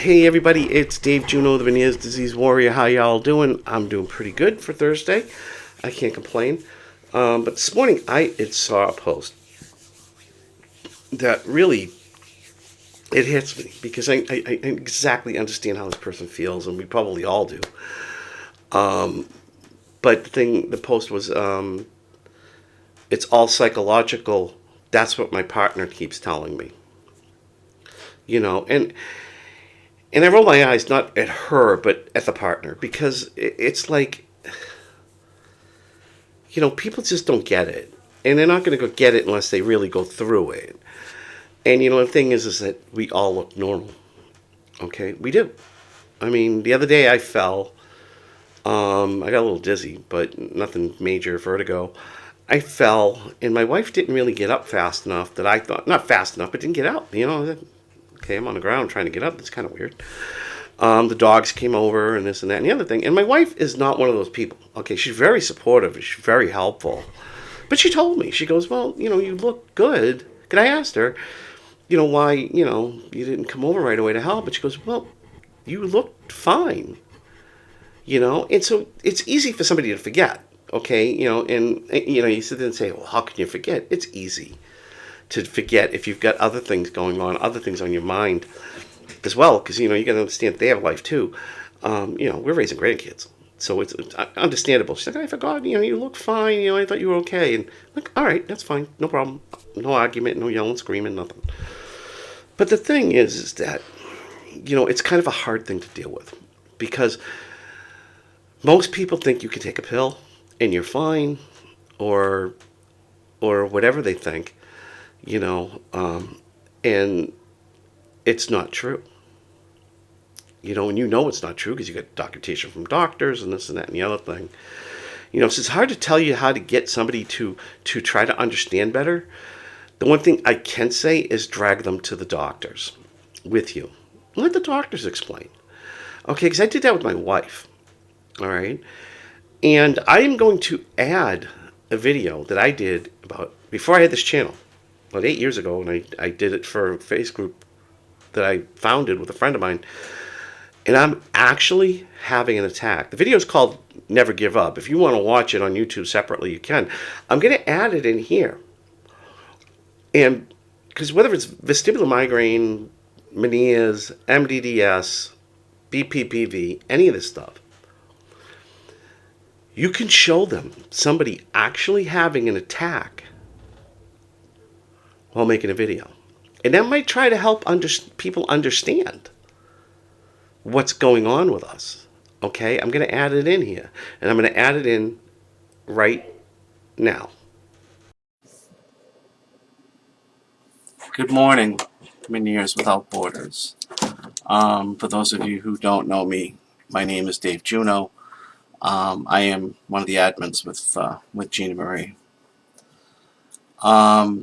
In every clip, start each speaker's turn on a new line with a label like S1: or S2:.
S1: Hey everybody, it's Dave Juno, the Veneers Disease Warrior. How y'all doing? I'm doing pretty good for Thursday. I can't complain. But this morning saw a post that really it hits me because I exactly understand how this person feels, and we probably all do. But the post was, it's all psychological. That's what my partner keeps telling me. And I roll my eyes not at her, but at the partner because it's like people just don't get it. And they're not going to go get it unless they really go through it. And, the thing is that we all look normal. Okay? We do. I mean, the other day I fell. I got a little dizzy, but nothing major, vertigo. I fell, and my wife didn't really get up fast enough that I thought, not fast enough, but didn't get up. Okay, I'm on the ground trying to get up. It's kind of weird. The dogs came over and this and that and the other thing. And my wife is not one of those people. Okay, she's very supportive. She's very helpful. But she told me, she goes, well, you look good. And I asked her, why, you didn't come over right away to help. But she goes, well, you looked fine. And so it's easy for somebody to forget. Okay, you sit there and say, well, how can you forget? It's easy to forget if you've got other things going on, other things on your mind as well, because you got to understand they have life too. We're raising grandkids, so it's understandable. She's like, I forgot. You look fine. I thought you were okay. And I'm like, all right, that's fine, no problem, no argument, no yelling, screaming, nothing. But the thing is that it's kind of a hard thing to deal with because most people think you can take a pill and you're fine, or whatever they think, and it's not true. And it's not true because you get documentation from doctors and this and that and the other thing. So it's hard to tell you how to get somebody to try to understand better. The one thing I can say is drag them to the doctors with you. Let the doctors explain. Okay, because I did that with my wife. All right. And I am going to add a video that I did about before I had this channel, about 8 years ago, and I did it for a face group that I founded with a friend of mine. And I'm actually having an attack. The video is called Never Give Up. If you want to watch it on YouTube separately, you can. I'm going to add it in here. And because whether it's vestibular migraine, Meniere's, MDDS, BPPV, any of this stuff, you can show them somebody actually having an attack while making a video. And that might try to help people understand what's going on with us. Okay, I'm going to add it in here. And I'm going to add it in right now. Good morning, Meniere's Without Borders. For those of you who don't know me, my name is Dave Juno. I am one of the admins with Gina Marie.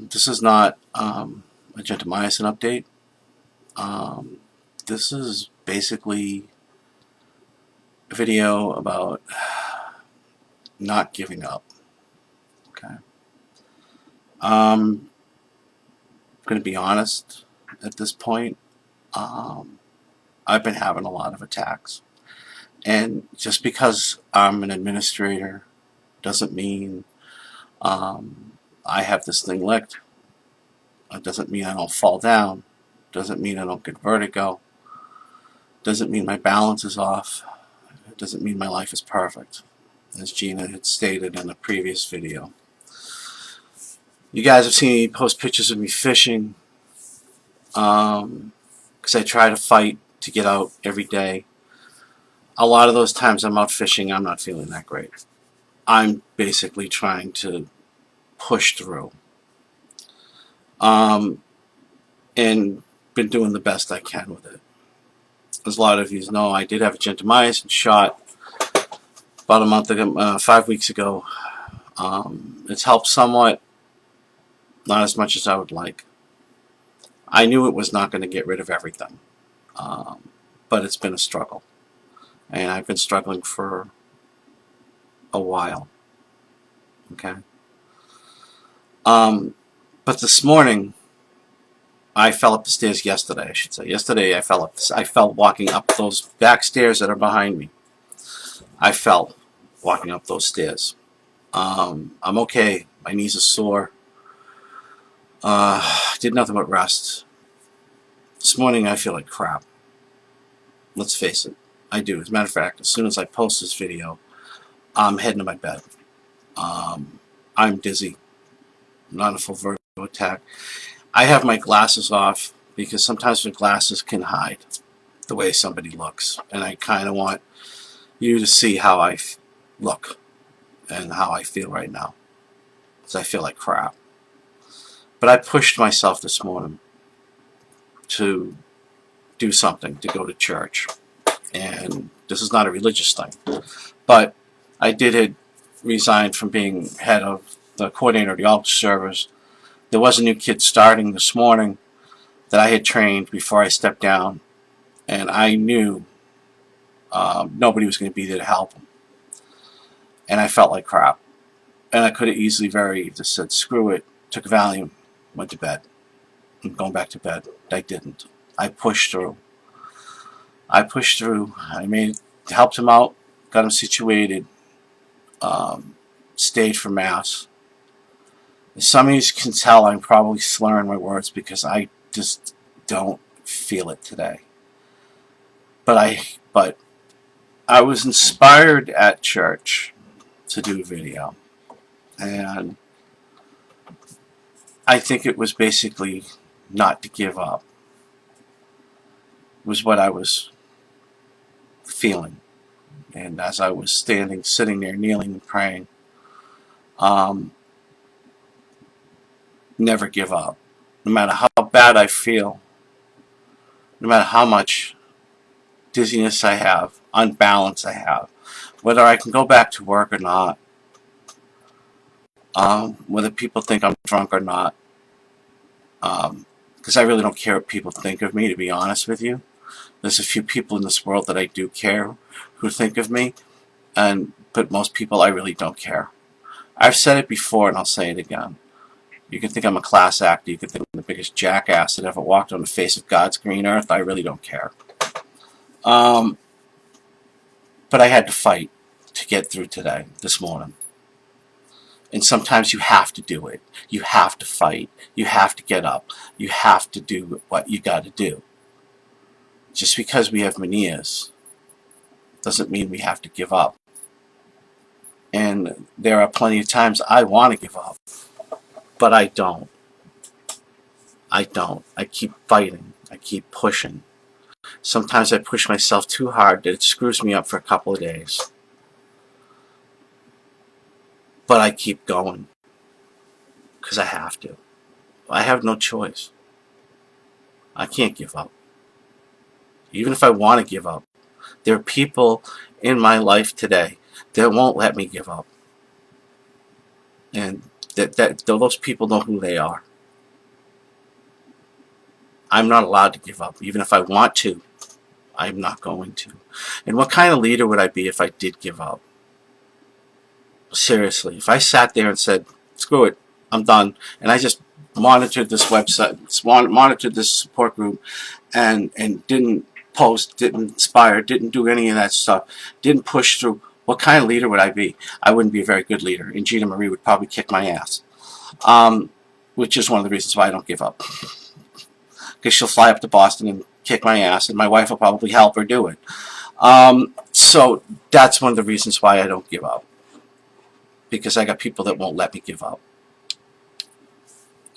S1: This is not a gentamicin update. This is basically a video about not giving up. Okay. I'm going to be honest at this point. I've been having a lot of attacks. And just because I'm an administrator doesn't mean I have this thing licked. It doesn't mean I don't fall down. Doesn't mean I don't get vertigo. Doesn't mean my balance is off. It doesn't mean my life is perfect, as Gina had stated in a previous video. You guys have seen me post pictures of me fishing because I try to fight to get out every day. A lot of those times I'm out fishing, I'm not feeling that great. I'm basically trying to push through. And been doing the best I can with it. As a lot of you know, I did have a gentamicin shot about a month ago, 5 weeks ago. It's helped somewhat, not as much as I would like. I knew it was not going to get rid of everything, but it's been a struggle. And I've been struggling for a while. Okay. But this morning,
S2: I fell up the stairs yesterday, I should say. Yesterday I fell walking up those back stairs that are behind me. I fell walking up those stairs. I'm okay. My knees are sore. Did nothing but rest. This morning I feel like crap. Let's face it. I do. As a matter of fact, as soon as I post this video, I'm heading to my bed. I'm dizzy. I'm not a full vertigo attack. I have my glasses off because sometimes the glasses can hide the way somebody looks. And I kind of want you to see how I look and how I feel right now. Because I feel like crap. But I pushed myself this morning to do something, to go to church. And this is not a religious thing. But I did resign from being head of the coordinator of the altar servers. There was a new kid starting this morning that I had trained before I stepped down. And I knew nobody was going to be there to help him. And I felt like crap. And I could have easily just said, screw it, took a Valium, went to bed. I'm going back to bed. I didn't. I pushed through. I helped him out, got him situated, stayed for Mass. Some of you can tell I'm probably slurring my words because I just don't feel it today. But I was inspired at church to do a video. And I think it was basically not to give up. It was what I was feeling. And as I was sitting there, kneeling and praying, never give up. No matter how bad I feel, no matter how much dizziness I have, unbalance I have, whether I can go back to work or not, whether people think I'm drunk or not, because I really don't care what people think of me, to be honest with you. There's a few people in this world that I do care who think of me, but most people I really don't care. I've said it before and I'll say it again. You can think I'm a class actor, you can think I'm the biggest jackass that ever walked on the face of God's green earth. I really don't care. But I had to fight to get through this morning. And sometimes you have to do it. You have to fight. You have to get up. You have to do what you got to do. Just because we have manias doesn't mean we have to give up. And there are plenty of times I want to give up, but I don't. I keep fighting. I keep pushing. Sometimes I push myself too hard that it screws me up for a couple of days. But I keep going because I have to. I have no choice. I can't give up. Even if I want to give up, there are people in my life today that won't let me give up. And those people know who they are. I'm not allowed to give up. Even if I want to, I'm not going to. And what kind of leader would I be if I did give up? Seriously, if I sat there and said, screw it, I'm done, and I just monitored this website, monitored this support group, and didn't post, didn't inspire, didn't do any of that stuff, didn't push through, what kind of leader would I be? I wouldn't be a very good leader, and Gina Marie would probably kick my ass, which is one of the reasons why I don't give up. Because she'll fly up to Boston and kick my ass, and my wife will probably help her do it. So that's one of the reasons why I don't give up. Because I got people that won't let me give up.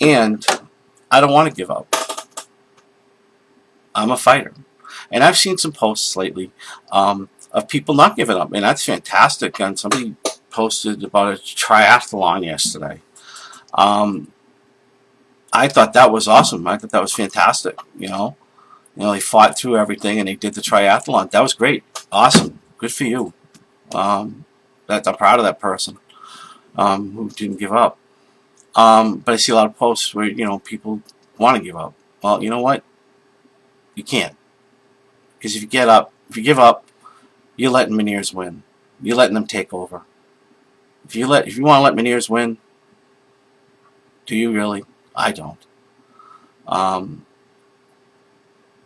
S2: And I don't want to give up. I'm a fighter. And I've seen some posts lately of people not giving up. And that's fantastic. And somebody posted about a triathlon yesterday. I thought that was awesome. I thought that was fantastic. They fought through everything and they did the triathlon. That was great. Awesome. Good for you. I'm proud of that person. Who didn't give up. But I see a lot of posts where, people want to give up. Well, you know what? You can't. Because if you give up, you're letting Meniere's win. You're letting them take over. If you want to let Meniere's win, do you really? I don't.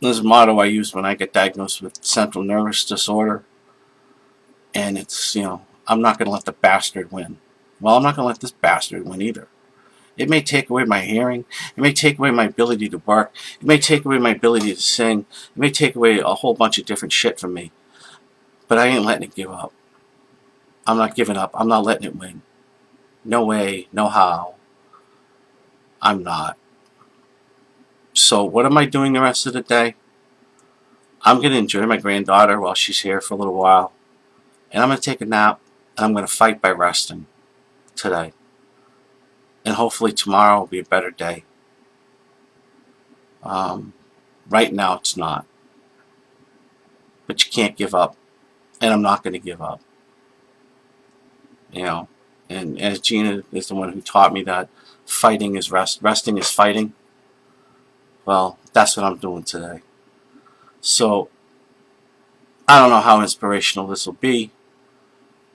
S2: This motto I use when I get diagnosed with central nervous disorder, and it's, I'm not going to let the bastard win. Well, I'm not going to let this bastard win either. It may take away my hearing. It may take away my ability to work. It may take away my ability to sing. It may take away a whole bunch of different shit from me. But I ain't letting it give up. I'm not giving up. I'm not letting it win. No way, no how. I'm not. So what am I doing the rest of the day? I'm going to enjoy my granddaughter while she's here for a little while. And I'm going to take a nap. And I'm going to fight by resting today. And hopefully tomorrow will be a better day. Right now it's not. But you can't give up. And I'm not going to give up. And as Gina is the one who taught me that fighting is resting is fighting. Well, that's what I'm doing today. So I don't know how inspirational this will be,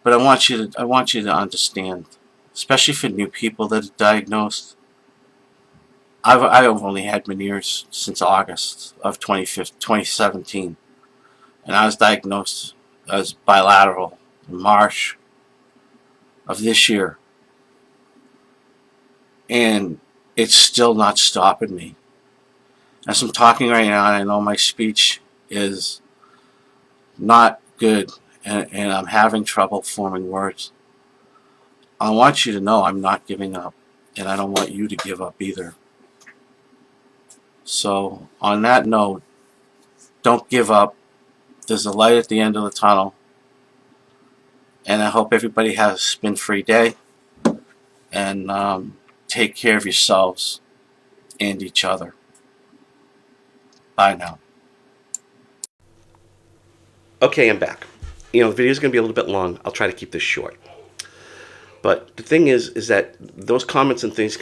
S2: but I want you to understand, especially for new people that are diagnosed. I've only had Meniere's since August of 2017, and I was diagnosed as bilateral in March of this year, and it's still not stopping me. As I'm talking right now, I know my speech is not good, and I'm having trouble forming words. I want you to know I'm not giving up, and I don't want you to give up either. So, on that note, don't give up. There's a light at the end of the tunnel, and I hope everybody has a spin-free day, and take care of yourselves and each other. Bye now.
S1: Okay, I'm back. The video's going to be a little bit long. I'll try to keep this short. But the thing is that those comments and things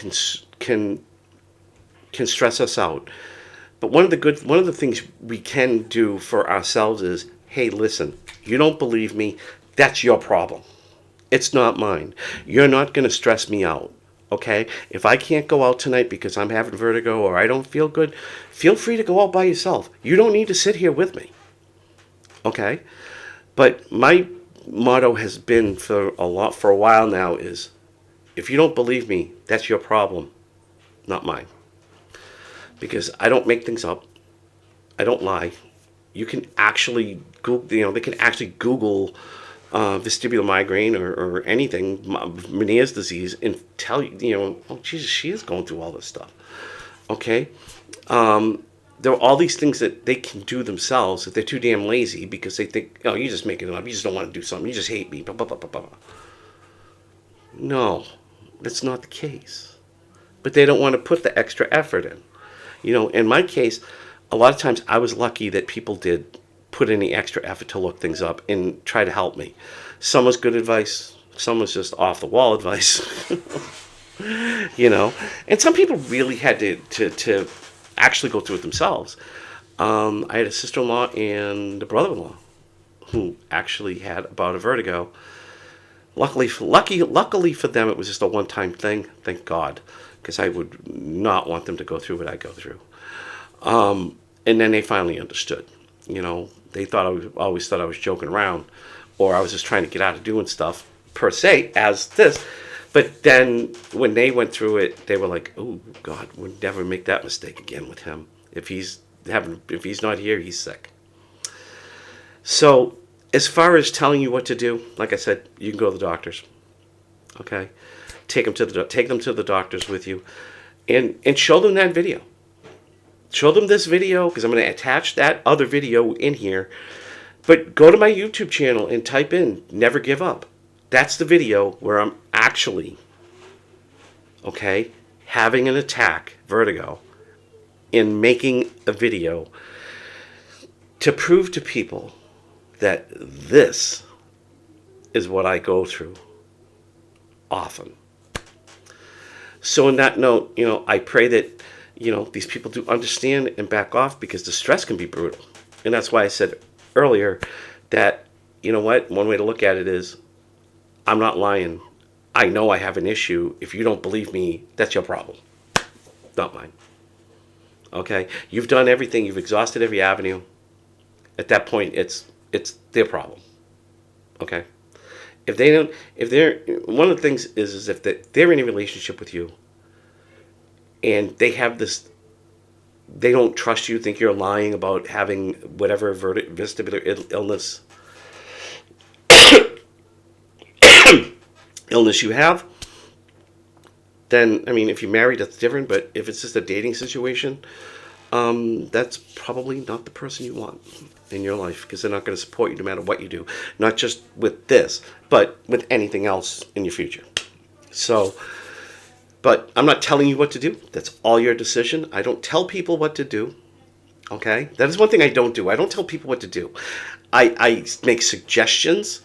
S1: can stress us out. But one of the things we can do for ourselves is, hey, listen, you don't believe me, that's your problem. It's not mine. You're not going to stress me out. Okay? If I can't go out tonight because I'm having vertigo or I don't feel good, feel free to go out by yourself. You don't need to sit here with me. Okay? But my motto has been for a while now is, if you don't believe me, that's your problem, not mine. Because I don't make things up. I don't lie. You can actually Google, they can actually Google vestibular migraine or anything, Meniere's disease, and tell you, oh Jesus, she is going through all this stuff. Okay, there are all these things that they can do themselves that they're too damn lazy because they think, oh, you're just making it up. You just don't want to do something. You just hate me. Blah, blah, blah, blah, blah. No, that's not the case. But they don't want to put the extra effort in. In my case, a lot of times I was lucky that people did put in the extra effort to look things up and try to help me. Some was good advice. Some was just off the wall advice. And some people really had to actually go through it themselves. I had a sister-in-law and a brother-in-law who actually had a bout of vertigo. Luckily for them, it was just a one-time thing. Thank God, because I would not want them to go through what I go through. And then they finally understood. They always thought I was joking around, or I was just trying to get out of doing stuff per se as this. But then when they went through it, they were like, "Oh God, we'll never make that mistake again with him. If he's not here, he's sick." So, as far as telling you what to do, like I said, you can go to the doctors. Okay, take them to the doctors with you, and show them that video. Show them this video because I'm going to attach that other video in here. But go to my YouTube channel and type in "Never Give Up." That's the video where I'm actually, having an attack, vertigo, and making a video to prove to people that this is what I go through often. So in that note, I pray that, these people do understand and back off, because the stress can be brutal. And that's why I said earlier that, one way to look at it is, I'm not lying. I know I have an issue. If you don't believe me, that's your problem, not mine. Okay, you've done everything. You've exhausted every avenue. At that point, it's their problem. Okay, if they don't, if they're one of the things is if they're in a relationship with you and they have this, they don't trust you, think you're lying about having whatever vestibular illness you have, then I mean, if you're married, that's different. But if it's just a dating situation, that's probably not the person you want in your life because they're not going to support you no matter what you do. Not just with this, but with anything else in your future. So, but I'm not telling you what to do. That's all your decision. I don't tell people what to do. Okay? That is one thing I don't do. I don't tell people what to do. I make suggestions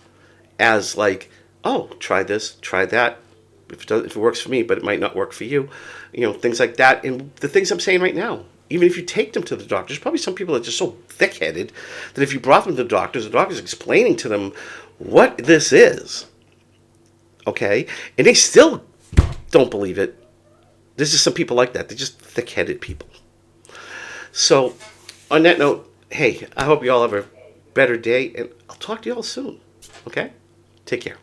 S1: as like, oh, try this, try that. If it works for me, but it might not work for you. You know, things like that. And the things I'm saying right now, even if you take them to the doctor, there's probably some people that are just so thick-headed that if you brought them to the doctor's explaining to them what this is, okay, and they still don't believe it. There's just some people like that. They're just thick-headed people. So, on that note, hey, I hope you all have a better day, and I'll talk to you all soon. Okay? Take care.